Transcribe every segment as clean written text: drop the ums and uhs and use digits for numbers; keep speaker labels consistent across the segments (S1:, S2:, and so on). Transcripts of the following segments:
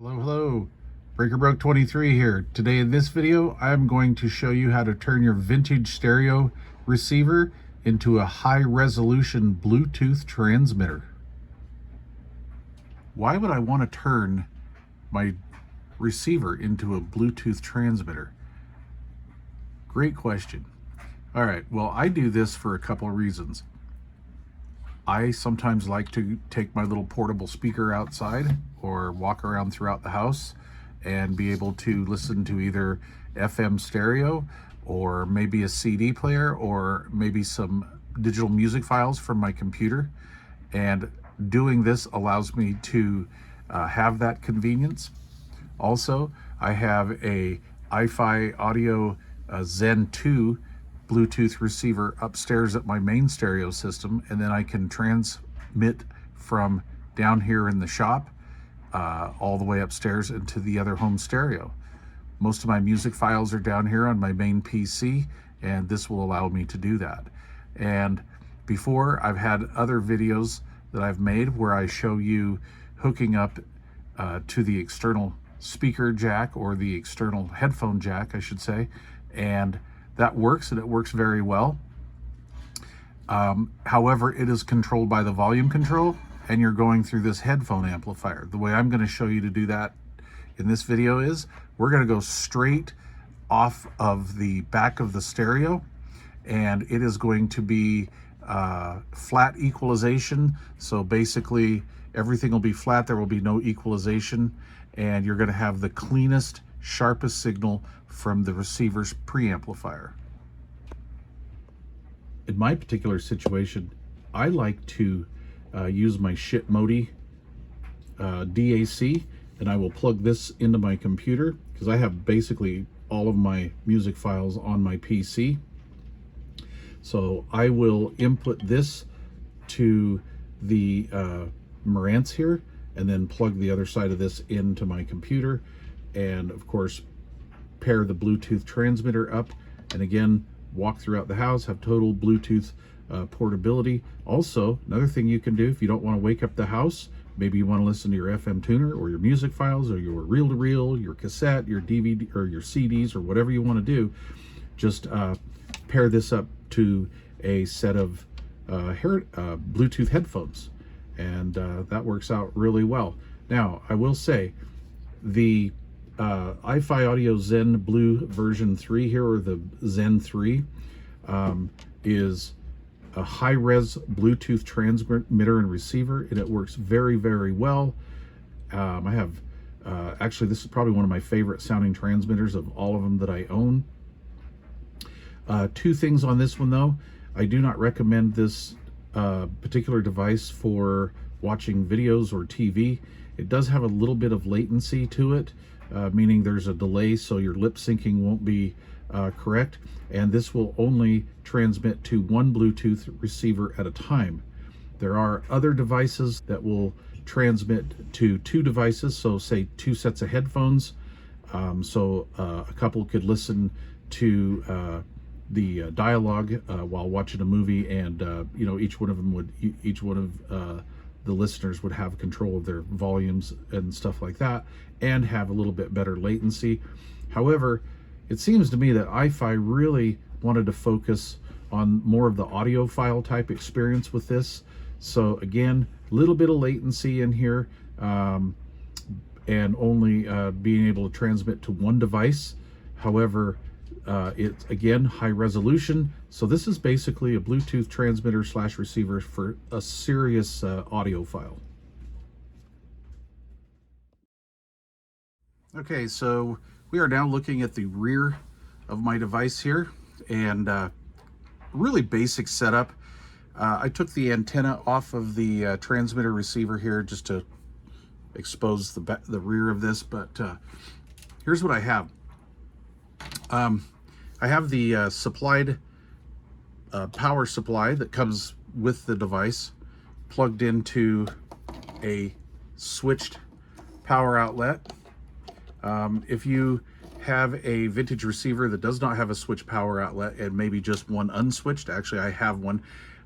S1: Hello, Breaker Broke 23 here. Today in this video, I'm going to show you how to turn your vintage stereo receiver into a high-resolution Bluetooth transmitter. Why would I want to turn my receiver into a Bluetooth transmitter? Great question. All right, well, I do this for a couple of reasons. I sometimes like to take my little portable speaker outside or walk around throughout the house and be able to listen to either FM stereo or maybe a CD player or maybe some digital music files from my computer. And doing this allows me to have that convenience. Also, I have a Audiophile Audio Zen 2 Bluetooth receiver upstairs at my main stereo system, and then I can transmit from down here in the shop all the way upstairs into the other home stereo. Most of my music files are down here on my main PC, and this will allow me to do that. And before, I've had other videos that I've made where I show you hooking up to the external speaker jack, or the external headphone jack, I should say, and that works, and it works very well. However, it is controlled by the volume control, and you're going through this headphone amplifier. The way I'm going to show you to do that in this video is we're going to go straight off of the back of the stereo, and it is going to be flat equalization. So basically everything will be flat, there will be no equalization, and you're going to have the cleanest, sharpest signal from the receiver's preamplifier. In my particular situation, I like to use my Shit Modi DAC, and I will plug this into my computer because I have basically all of my music files on my PC. So I will input this to the Marantz here, and then plug the other side of this into my computer, and of course pair the Bluetooth transmitter up, and again walk throughout the house, have total Bluetooth portability. Also, another thing you can do if you don't want to wake up the house, maybe you want to listen to your FM tuner or your music files or your reel-to-reel, your cassette, your DVD, or your CDs, or whatever you want to do, just pair this up to a set of Bluetooth headphones, and that works out really well. Now, I will say the Audiophile Audio Zen Blue version 3 here, or the Zen 3, is a high-res Bluetooth transmitter and receiver, and it works very, very well. I have actually, this is probably one of my favorite sounding transmitters of all of them that I own. Two things on this one though. I do not recommend this particular device for watching videos or TV. It does have a little bit of latency to it, meaning there's a delay, so your lip syncing won't be correct, and this will only transmit to one Bluetooth receiver at a time. There are other devices that will transmit to two devices, so say two sets of headphones, so a couple could listen to the dialogue while watching a movie, and you know, each one of the listeners would have control of their volumes and stuff like that, and have a little bit better latency. However, it seems to me that Audiophile really wanted to focus on more of the audiophile type experience with this. So again, a little bit of latency in here, and only being able to transmit to one device. However, it's again high resolution, so this is basically a Bluetooth transmitter slash receiver for a serious audiophile. Okay, so we are now looking at the rear of my device here, and really basic setup. I took the antenna off of the transmitter receiver here just to expose the rear of this, but here's what I have. I have the supplied power supply that comes with the device plugged into a switched power outlet. If you have a vintage receiver that does not have a switched power outlet, and maybe just one unswitched, actually I have one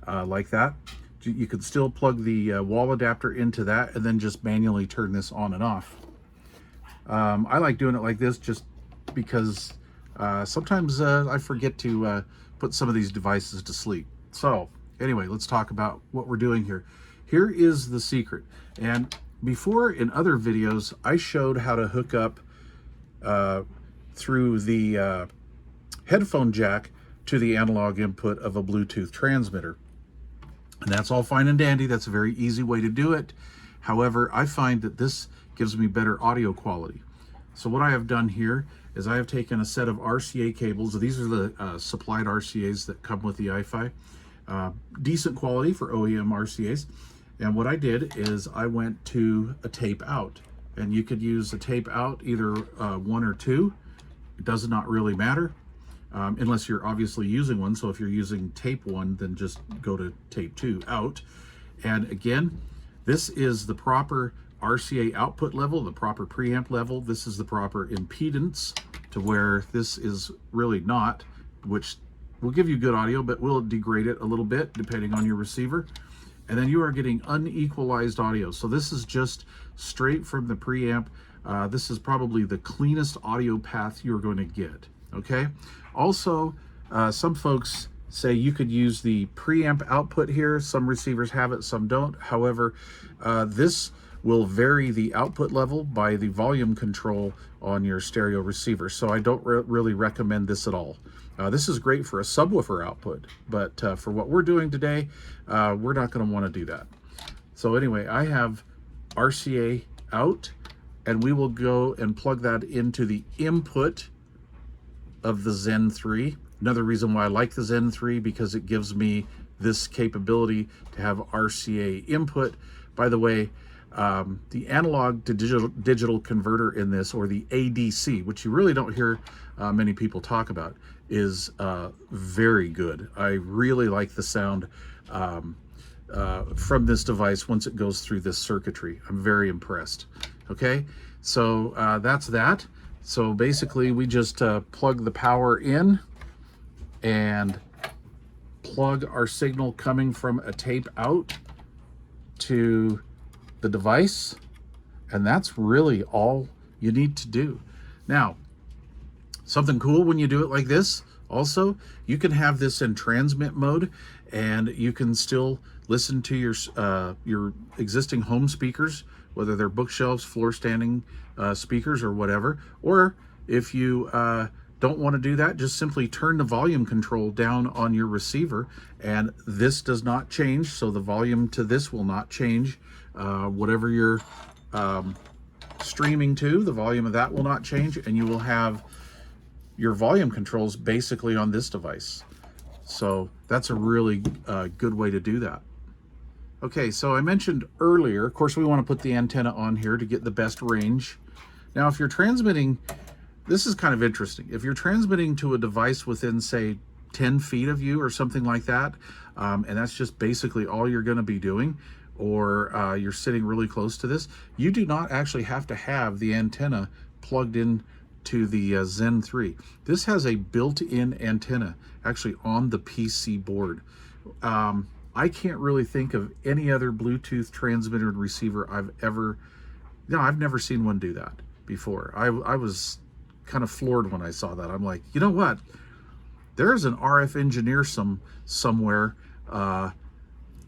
S1: like that, you could still plug the wall adapter into that and then just manually turn this on and off. I like doing it like this just because sometimes I forget to put some of these devices to sleep. So anyway, let's talk about what we're doing here. Here is the secret. And before, in other videos, I showed how to hook up through the headphone jack to the analog input of a Bluetooth transmitter. And that's all fine and dandy. That's a very easy way to do it. However, I find that this gives me better audio quality. So what I have done here is I have taken a set of RCA cables. These are the supplied RCAs that come with the Audiophile. Decent quality for OEM RCAs. And what I did is I went to a tape out. And you could use a tape out, either 1 or 2. It does not really matter. Unless you're obviously using one. So if you're using tape 1, then just go to tape 2 out. And again, this is the proper RCA output level, the proper preamp level. This is the proper impedance, to where this is really not, which will give you good audio, but will degrade it a little bit depending on your receiver. And then you are getting unequalized audio. So this is just straight from the preamp. This is probably the cleanest audio path you're going to get. Okay. Also, some folks say you could use the preamp output here. Some receivers have it, some don't. However, this will vary the output level by the volume control on your stereo receiver. So I don't really recommend this at all. This is great for a subwoofer output, but for what we're doing today, we're not going to want to do that. So anyway, I have RCA out, and we will go and plug that into the input of the Zen 3. Another reason why I like the Zen 3, because it gives me this capability to have RCA input. By the way, the analog to digital converter in this, or the ADC, which you really don't hear many people talk about, is very good. I really like the sound from this device once it goes through this circuitry. I'm very impressed. Okay, so that's that. So basically we just plug the power in and plug our signal coming from a tape out to the device, and that's really all you need to do. Now, something cool when you do it like this, also, you can have this in transmit mode, and you can still listen to your existing home speakers, whether they're bookshelves, floor standing speakers, or whatever. Or if you don't want to do that, just simply turn the volume control down on your receiver, and this does not change. So the volume to this will not change. Whatever you're streaming to, the volume of that will not change, and you will have your volume controls basically on this device. So that's a really good way to do that. Okay, so I mentioned earlier, of course, we want to put the antenna on here to get the best range. Now, if you're transmitting, this is kind of interesting. If you're transmitting to a device within, say, 10 feet of you or something like that, and that's just basically all you're going to be doing, or you're sitting really close to this, you do not actually have to have the antenna plugged in to the Zen 3. This has a built-in antenna actually on the PC board. I can't really think of any other Bluetooth transmitter and receiver I've never seen one do that before. I was kind of floored when I saw that. I'm like, you know what? There's an RF engineer somewhere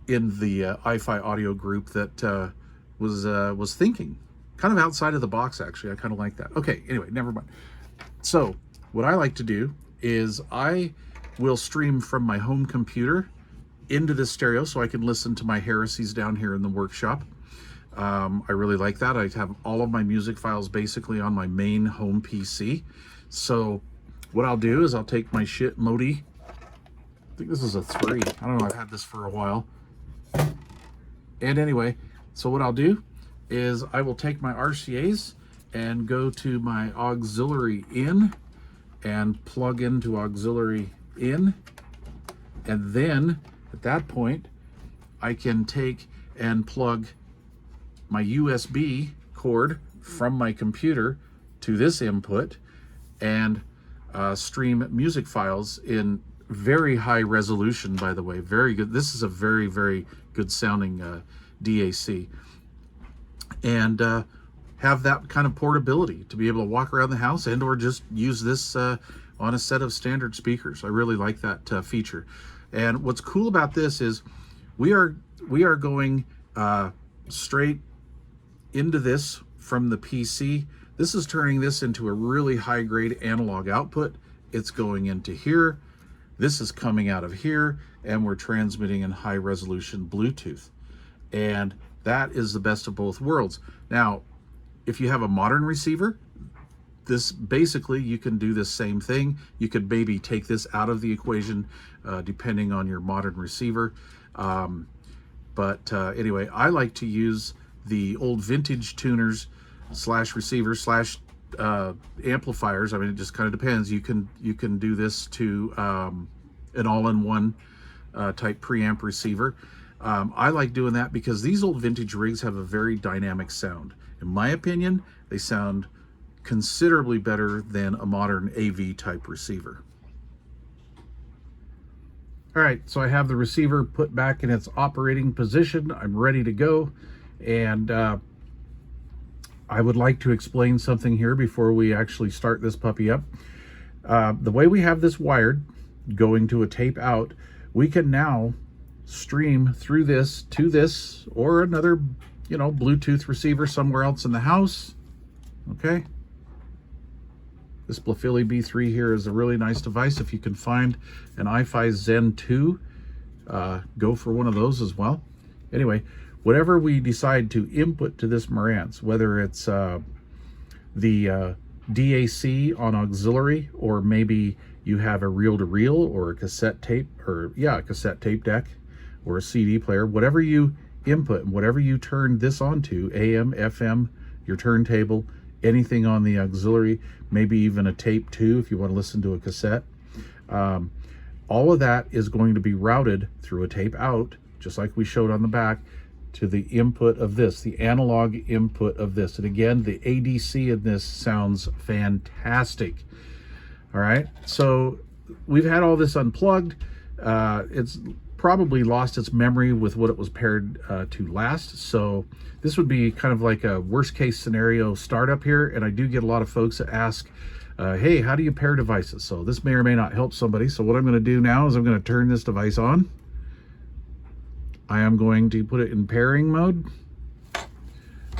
S1: in the Audiophile audio group that was thinking kind of outside of the box, actually. I kind of like that. Okay, anyway, never mind. So what I like to do is I will stream from my home computer into the stereo so I can listen to my heresies down here in the workshop. I really like that. I have all of my music files basically on my main home PC. So what I'll do is I'll take my Shit Modi. I think this is a 3. I don't know, I've had this for a while. And anyway, so what I'll do is I will take my RCAs and go to my auxiliary in and plug into auxiliary in, and then at that point I can take and plug my USB cord from my computer to this input and stream music files in very high resolution, by the way. Very good. This is a very, very good sounding DAC. And have that kind of portability to be able to walk around the house and or just use this on a set of standard speakers. I really like that feature. And what's cool about this is we are going straight into this from the PC. This is turning this into a really high grade analog output. It's going into here. This is coming out of here, and we're transmitting in high resolution Bluetooth. And that is the best of both worlds. Now, if you have a modern receiver, this basically, you can do this same thing. You could maybe take this out of the equation depending on your modern receiver. Anyway, I like to use the old vintage tuners slash receivers slash amplifiers. I mean, it just kind of depends. You can do this to an all-in-one type preamp receiver. I like doing that because these old vintage rigs have a very dynamic sound. In my opinion, they sound considerably better than a modern AV type receiver. All right, so I have the receiver put back in its operating position. I'm ready to go. And I would like to explain something here before we actually start this puppy up. The way we have this wired going to a tape out, we can now stream through this to this or another, Bluetooth receiver somewhere else in the house. Okay. This Blafili B3 here is a really nice device. If you can find an iFi Zen 2, go for one of those as well. Anyway, whatever we decide to input to this Marantz, whether it's the DAC on auxiliary, or maybe you have a reel-to-reel or a cassette tape, or a cassette tape deck or a CD player, whatever you input and whatever you turn this onto, AM, FM, your turntable, anything on the auxiliary, maybe even a tape too if you want to listen to a cassette, all of that is going to be routed through a tape out, just like we showed on the back, to the input of this, the analog input of this. And again, the ADC in this sounds fantastic. All right, so we've had all this unplugged. It's probably lost its memory with what it was paired to last. So this would be kind of like a worst case scenario startup here. And I do get a lot of folks that ask, hey, how do you pair devices? So this may or may not help somebody. So what I'm going to do now is I'm going to turn this device on. I am going to put it in pairing mode.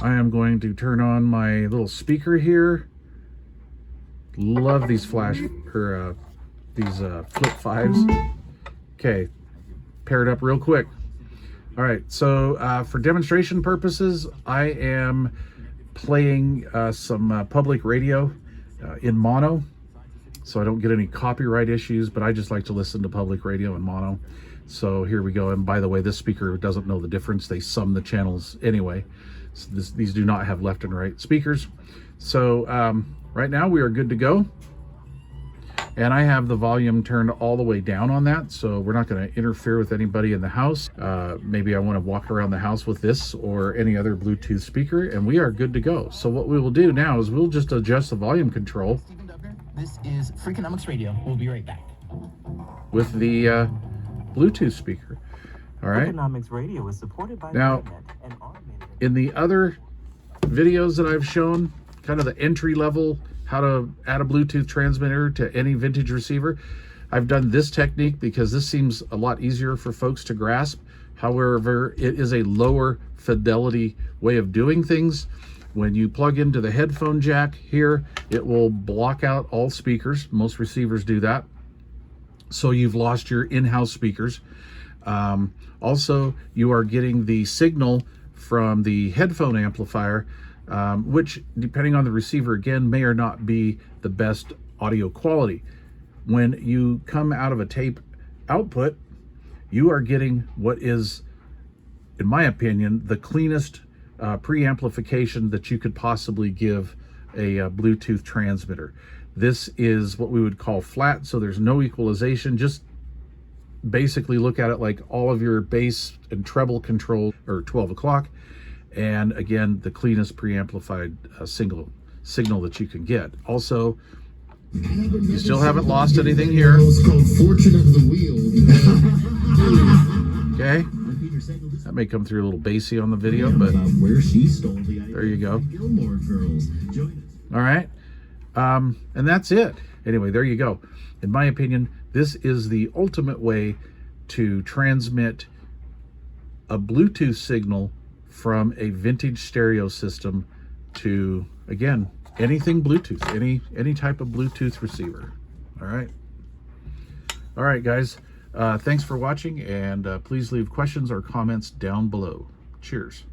S1: I am going to turn on my little speaker here. Love these flash, or these flip fives. Okay, paired up real quick. All right, so for demonstration purposes, I am playing some public radio in mono, so I don't get any copyright issues, but I just like to listen to public radio in mono. So here we go. And by the way, this speaker doesn't know the difference. They sum the channels anyway. So these do not have left and right speakers. So right now we are good to go. And I have the volume turned all the way down on that, so we're not going to interfere with anybody in the house. Maybe I want to walk around the house with this or any other Bluetooth speaker, and we are good to go. So what we will do now is we'll just adjust the volume control.
S2: This is Freakonomics Radio. We'll be right back.
S1: With the Bluetooth speaker. All right.
S2: Freakonomics Radio is supported by
S1: now,
S2: and automated.
S1: In the other videos that I've shown, kind of the entry level, how to add a Bluetooth transmitter to any vintage receiver, I've done this technique because this seems a lot easier for folks to grasp. However, it is a lower fidelity way of doing things. When you plug into the headphone jack here, it will block out all speakers. Most receivers do that. So you've lost your in-house speakers. Also, you are getting the signal from the headphone amplifier, which, depending on the receiver, again, may or not be the best audio quality. When you come out of a tape output, you are getting what is, in my opinion, the cleanest preamplification that you could possibly give a Bluetooth transmitter. This is what we would call flat, so there's no equalization. Just basically look at it like all of your bass and treble control or 12 o'clock. And again, the cleanest preamplified signal that you can get. Also, you still haven't lost anything here. Okay. That may come through a little bassy on the video, but
S3: where she stole the idea
S1: there you go.
S3: from Gilmore Girls. Join us.
S1: All right. And that's it. Anyway, there you go. In my opinion, this is the ultimate way to transmit a Bluetooth signal from a vintage stereo system to, again, anything Bluetooth, any type of Bluetooth receiver. All right, guys. Thanks for watching, and please leave questions or comments down below. Cheers.